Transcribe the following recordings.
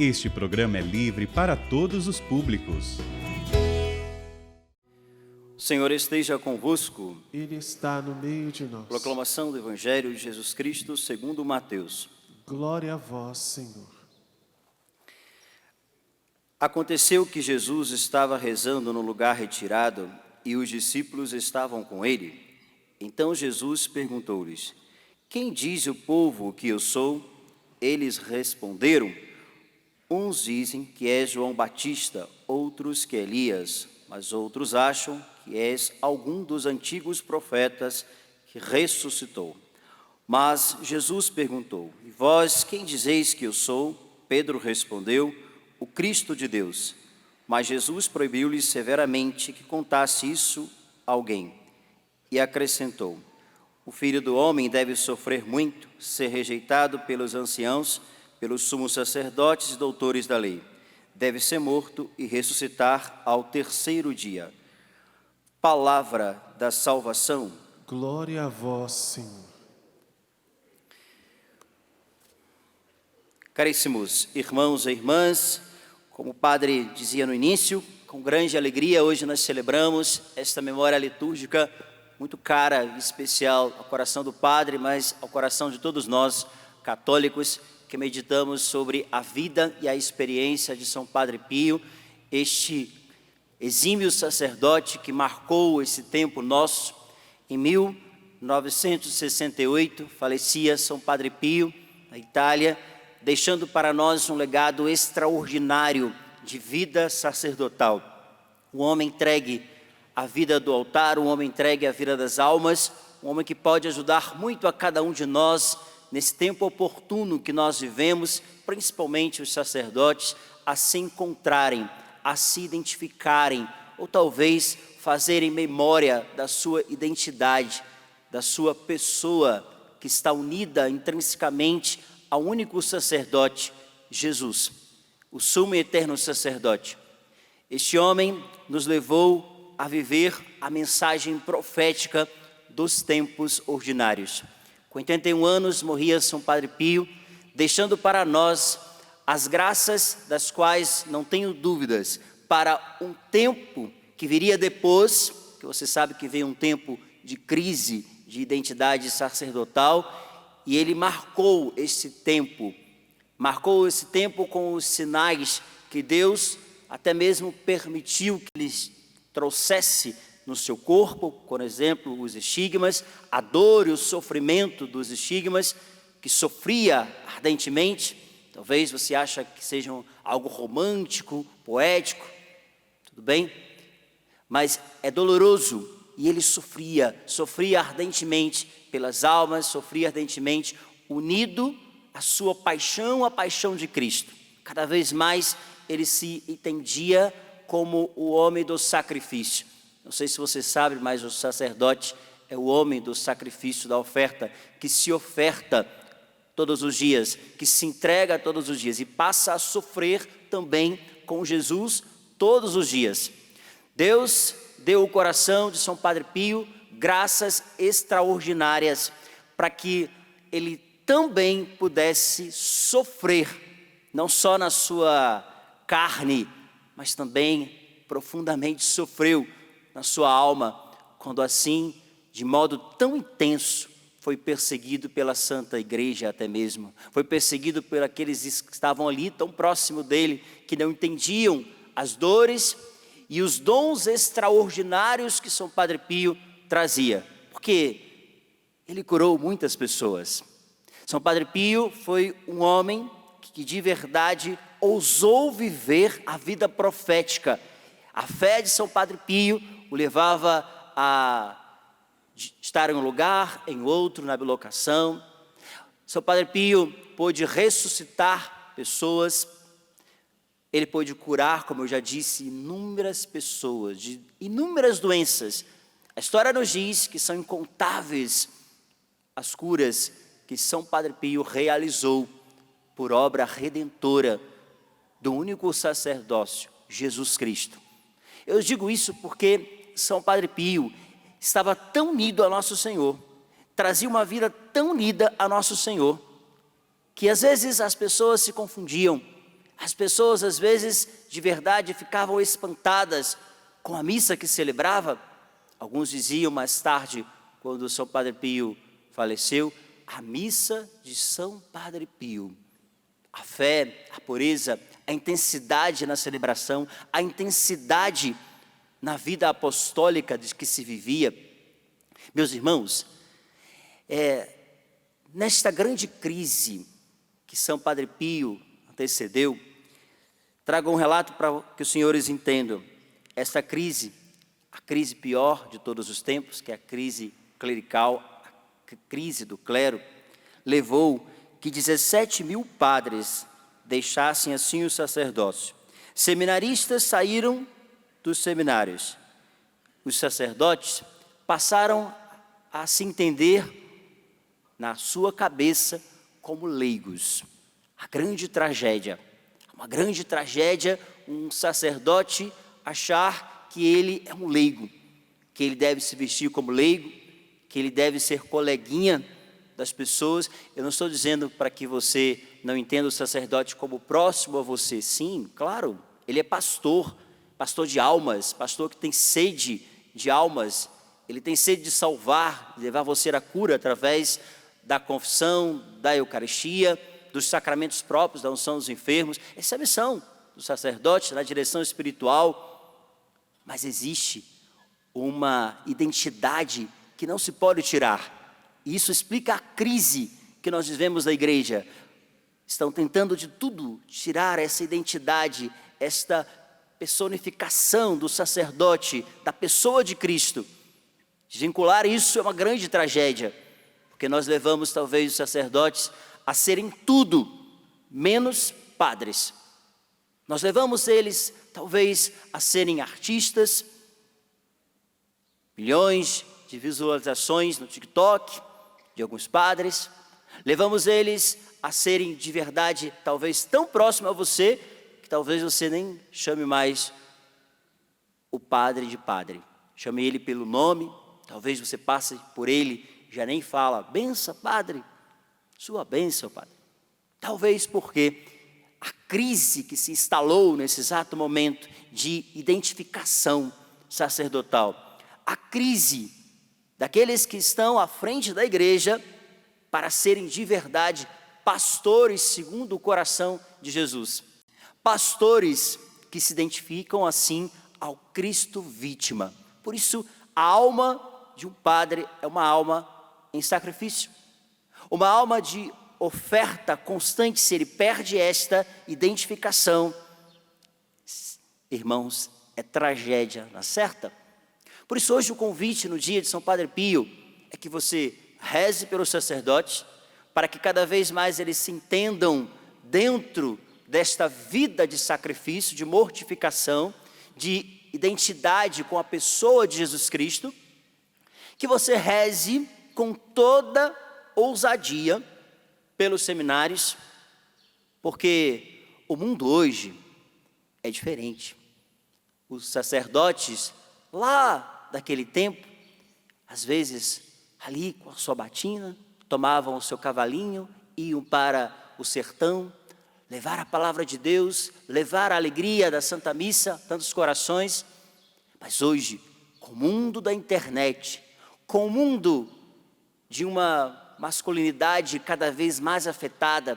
Este programa é livre para todos os públicos. O Senhor esteja convosco. Ele está no meio de nós. Proclamação do Evangelho de Jesus Cristo segundo Mateus. Glória a vós, Senhor. Aconteceu que Jesus estava rezando no lugar retirado e os discípulos estavam com ele. Então Jesus perguntou-lhes: quem diz o povo que eu sou? Eles responderam: uns dizem que és João Batista, outros que Elias, mas outros acham que és algum dos antigos profetas que ressuscitou. Mas Jesus perguntou: e vós quem dizeis que eu sou? Pedro respondeu: o Cristo de Deus. Mas Jesus proibiu-lhes severamente que contasse isso a alguém. E acrescentou: o Filho do Homem deve sofrer muito, ser rejeitado pelos anciãos, pelos sumos sacerdotes e doutores da lei. Deve ser morto e ressuscitar ao terceiro dia. Palavra da salvação. Glória a vós, Senhor. Caríssimos irmãos e irmãs, como o padre dizia no início, com grande alegria hoje nós celebramos esta memória litúrgica muito cara e especial ao coração do padre, mas ao coração de todos nós católicos que meditamos sobre a vida e a experiência de São Padre Pio, este exímio sacerdote que marcou esse tempo nosso. Em 1968 falecia São Padre Pio, na Itália, deixando para nós um legado extraordinário de vida sacerdotal. Um homem entregue à vida do altar, um homem entregue à vida das almas, um homem que pode ajudar muito a cada um de nós nesse tempo oportuno que nós vivemos, principalmente os sacerdotes, a se encontrarem, a se identificarem, ou talvez fazerem memória da sua identidade, da sua pessoa que está unida intrinsecamente ao único sacerdote, Jesus, o sumo e eterno sacerdote. Este homem nos levou a viver a mensagem profética dos tempos ordinários. Com 81 anos morria São Padre Pio, deixando para nós as graças das quais não tenho dúvidas, para um tempo que viria depois, que você sabe que veio um tempo de crise de identidade sacerdotal, e ele marcou esse tempo com os sinais que Deus até mesmo permitiu que eles trouxesse no seu corpo, por exemplo, os estigmas, a dor e o sofrimento dos estigmas, que sofria ardentemente. Talvez você ache que sejam algo romântico, poético, tudo bem? Mas é doloroso, e ele sofria ardentemente pelas almas, sofria ardentemente, unido à sua paixão, à paixão de Cristo. Cada vez mais ele se entendia como o homem do sacrifício. Não sei se você sabe, mas o sacerdote é o homem do sacrifício, da oferta, que se oferta todos os dias, que se entrega todos os dias e passa a sofrer também com Jesus todos os dias. Deus deu o coração de São Padre Pio graças extraordinárias para que ele também pudesse sofrer, não só na sua carne, mas também profundamente sofreu na sua alma, quando assim, de modo tão intenso, foi perseguido pela Santa Igreja até mesmo. Foi perseguido por aqueles que estavam ali tão próximo dele, que não entendiam as dores e os dons extraordinários que São Padre Pio trazia. Porque ele curou muitas pessoas. São Padre Pio foi um homem que de verdade ousou viver a vida profética. A fé de São Padre Pio o levava a estar em um lugar, em outro, na bilocação. São Padre Pio pôde ressuscitar pessoas, ele pôde curar, como eu já disse, inúmeras pessoas, de inúmeras doenças. A história nos diz que são incontáveis as curas que São Padre Pio realizou por obra redentora do único sacerdócio, Jesus Cristo. Eu digo isso porque São Padre Pio estava tão unido a Nosso Senhor, trazia uma vida tão unida a Nosso Senhor, que às vezes as pessoas se confundiam. As pessoas, às vezes, de verdade, ficavam espantadas com a missa que celebrava. Alguns diziam mais tarde, quando São Padre Pio faleceu, a missa de São Padre Pio. A fé, a pureza, a intensidade na celebração, a intensidade na vida apostólica de que se vivia. Meus irmãos, nesta grande crise que São Padre Pio antecedeu, trago um relato para que os senhores entendam. Esta crise, a crise pior de todos os tempos, que é a crise clerical, a crise do clero, levou que 17.000 padres deixassem assim o sacerdócio. Seminaristas saíram dos seminários. Os sacerdotes passaram a se entender na sua cabeça como leigos. A grande tragédia, uma grande tragédia, um sacerdote achar que ele é um leigo, que ele deve se vestir como leigo, que ele deve ser coleguinha das pessoas. Eu não estou dizendo para que você não entenda o sacerdote como próximo a você. Sim, claro, ele é pastor, pastor de almas, pastor que tem sede de almas. Ele tem sede de salvar, de levar você à cura através da confissão, da Eucaristia, dos sacramentos próprios, da unção dos enfermos. Essa é a missão do sacerdote na direção espiritual. Mas existe uma identidade que não se pode tirar. E isso explica a crise que nós vivemos na igreja. Estão tentando de tudo tirar essa identidade, esta personificação do sacerdote, da pessoa de Cristo. Desvincular isso é uma grande tragédia, porque nós levamos talvez os sacerdotes a serem tudo menos padres. Nós levamos eles talvez a serem artistas, milhões de visualizações no TikTok de alguns padres. Levamos eles a serem de verdade talvez tão próximos a você que talvez você nem chame mais o padre de padre. Chame ele pelo nome, talvez você passe por ele, já nem fala, benção padre, sua bênção padre. Talvez porque a crise que se instalou nesse exato momento de identificação sacerdotal, a crise daqueles que estão à frente da igreja para serem de verdade pastores segundo o coração de Jesus. Pastores que se identificam assim ao Cristo vítima. Por isso, a alma de um padre é uma alma em sacrifício. Uma alma de oferta constante. Se ele perde esta identificação, irmãos, é tragédia, não é certa? Por isso hoje o convite no dia de São Padre Pio é que você reze pelos sacerdotes, para que cada vez mais eles se entendam dentro desta vida de sacrifício, de mortificação, de identidade com a pessoa de Jesus Cristo, que você reze com toda ousadia pelos seminários, porque o mundo hoje é diferente. Os sacerdotes lá daquele tempo, às vezes ali com a sua batina, tomavam o seu cavalinho, iam para o sertão, levar a palavra de Deus, levar a alegria da Santa Missa a tantos corações. Mas hoje, com o mundo da internet, com o mundo de uma masculinidade cada vez mais afetada,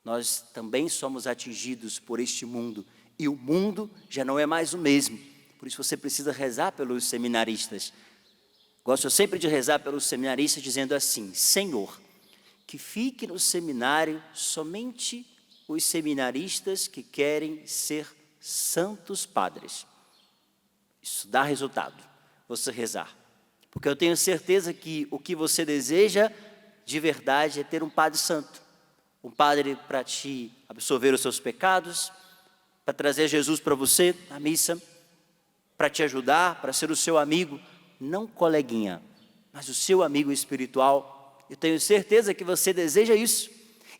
nós também somos atingidos por este mundo, e o mundo já não é mais o mesmo. Por isso você precisa rezar pelos seminaristas. Gosto sempre de rezar pelos seminaristas dizendo assim: Senhor, que fique no seminário somente os seminaristas que querem ser santos padres. Isso dá resultado, você rezar. Porque eu tenho certeza que o que você deseja de verdade é ter um padre santo. Um padre para te absorver os seus pecados, para trazer Jesus para você na missa, para te ajudar, para ser o seu amigo, não coleguinha, mas o seu amigo espiritual. Eu tenho certeza que você deseja isso.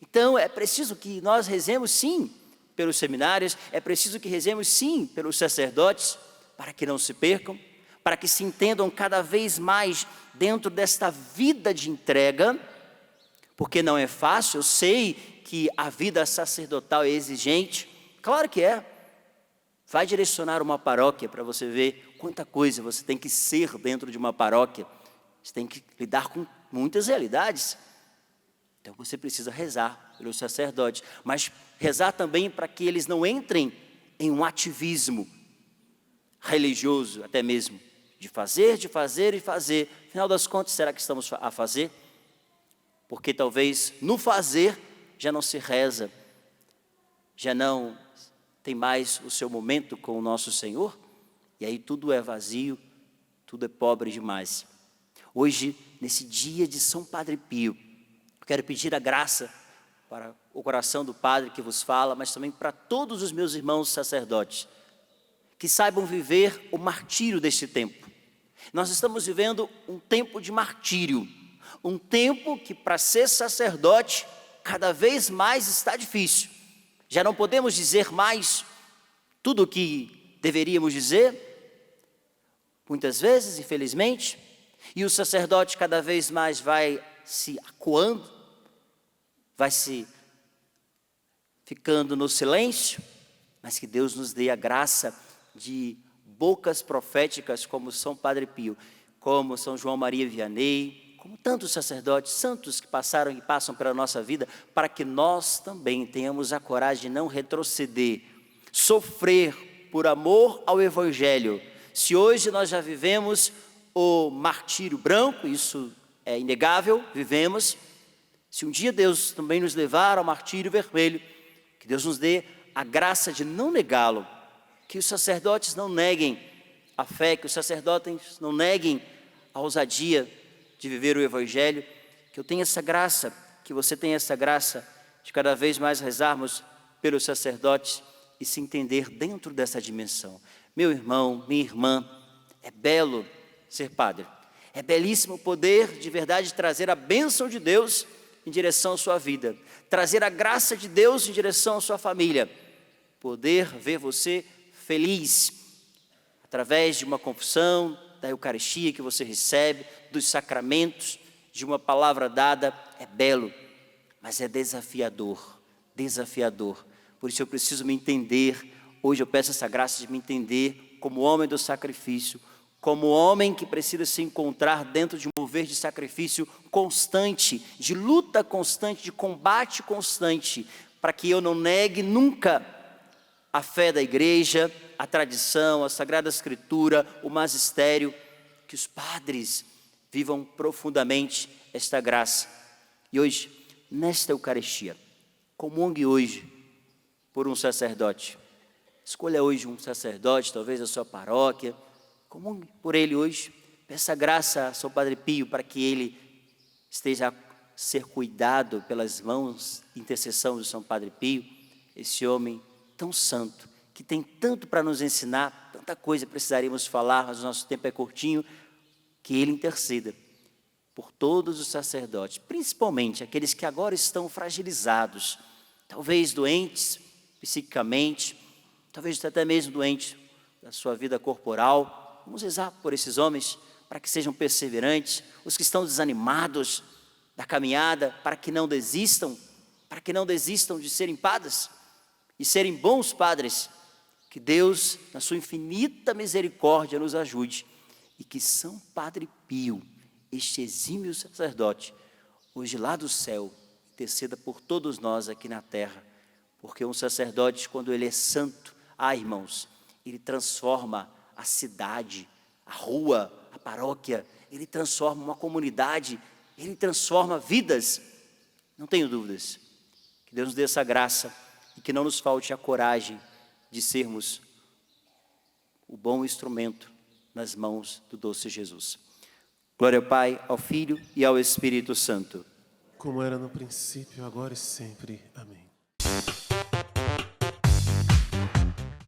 Então é preciso que nós rezemos sim pelos seminários, é preciso que rezemos sim pelos sacerdotes, para que não se percam, para que se entendam cada vez mais dentro desta vida de entrega, Porque não é fácil, eu sei que a vida sacerdotal é exigente, claro que é. Vai direcionar uma paróquia para você ver quanta coisa você tem que ser dentro de uma paróquia. Você tem que lidar com muitas realidades. Então você precisa rezar pelos sacerdotes, mas rezar também para que eles não entrem em um ativismo religioso, até mesmo, de fazer e fazer. Afinal das contas, será que estamos a fazer? Porque talvez no fazer já não se reza, já não tem mais o seu momento com o nosso Senhor, e aí tudo é vazio, tudo é pobre demais. Hoje, nesse dia de São Padre Pio, eu quero pedir a graça para o coração do Padre que vos fala, mas também para todos os meus irmãos sacerdotes, que saibam viver o martírio deste tempo. Nós estamos vivendo um tempo de martírio, um tempo que para ser sacerdote cada vez mais está difícil. Já não podemos dizer mais tudo o que deveríamos dizer, muitas vezes, infelizmente, e o sacerdote cada vez mais vai se acuando, vai se ficando no silêncio, mas que Deus nos dê a graça de bocas proféticas como São Padre Pio, como São João Maria Vianney, como tantos sacerdotes santos que passaram e passam pela nossa vida, para que nós também tenhamos a coragem de não retroceder, sofrer por amor ao Evangelho. Se hoje nós já vivemos o martírio branco, isso é inegável, vivemos. Se um dia Deus também nos levar ao martírio vermelho, que Deus nos dê a graça de não negá-lo, que os sacerdotes não neguem a fé, que os sacerdotes não neguem a ousadia de viver o Evangelho, que eu tenha essa graça, que você tenha essa graça de cada vez mais rezarmos pelos sacerdotes e se entender dentro dessa dimensão. Meu irmão, minha irmã, é belo ser padre, é belíssimo poder de verdade trazer a bênção de Deus em direção à sua vida, trazer a graça de Deus em direção à sua família, poder ver você feliz, através de uma confissão, da Eucaristia que você recebe, dos sacramentos, de uma palavra dada, é belo, mas é desafiador, desafiador. Por isso eu preciso me entender, hoje eu peço essa graça de me entender como homem do sacrifício, como homem que precisa se encontrar dentro de um mover de sacrifício constante, de luta constante, de combate constante, para que eu não negue nunca a fé da igreja, a tradição, a Sagrada Escritura, o magistério, que os padres vivam profundamente esta graça. E hoje, nesta Eucaristia, comungue hoje por um sacerdote. Escolha hoje um sacerdote, talvez a sua paróquia, comungue por ele hoje. Peça graça a São Padre Pio para que ele esteja a ser cuidado pelas mãos de intercessão de São Padre Pio, esse homem tão santo, que tem tanto para nos ensinar, tanta coisa precisaríamos falar, mas o nosso tempo é curtinho, que ele interceda por todos os sacerdotes, principalmente aqueles que agora estão fragilizados, talvez doentes psiquicamente, talvez até mesmo doentes da sua vida corporal. Vamos rezar por esses homens, para que sejam perseverantes, os que estão desanimados da caminhada, para que não desistam de serem padres, e serem bons padres, que Deus, na sua infinita misericórdia, nos ajude, e que São Padre Pio, este exímio sacerdote, hoje lá do céu, interceda por todos nós aqui na terra, porque um sacerdote, quando ele é santo, irmãos, ele transforma a cidade, a rua, a paróquia, ele transforma uma comunidade, ele transforma vidas, não tenho dúvidas, que Deus nos dê essa graça, e que não nos falte a coragem de sermos o bom instrumento nas mãos do doce Jesus. Glória ao Pai, ao Filho e ao Espírito Santo. Como era no princípio, agora e sempre. Amém.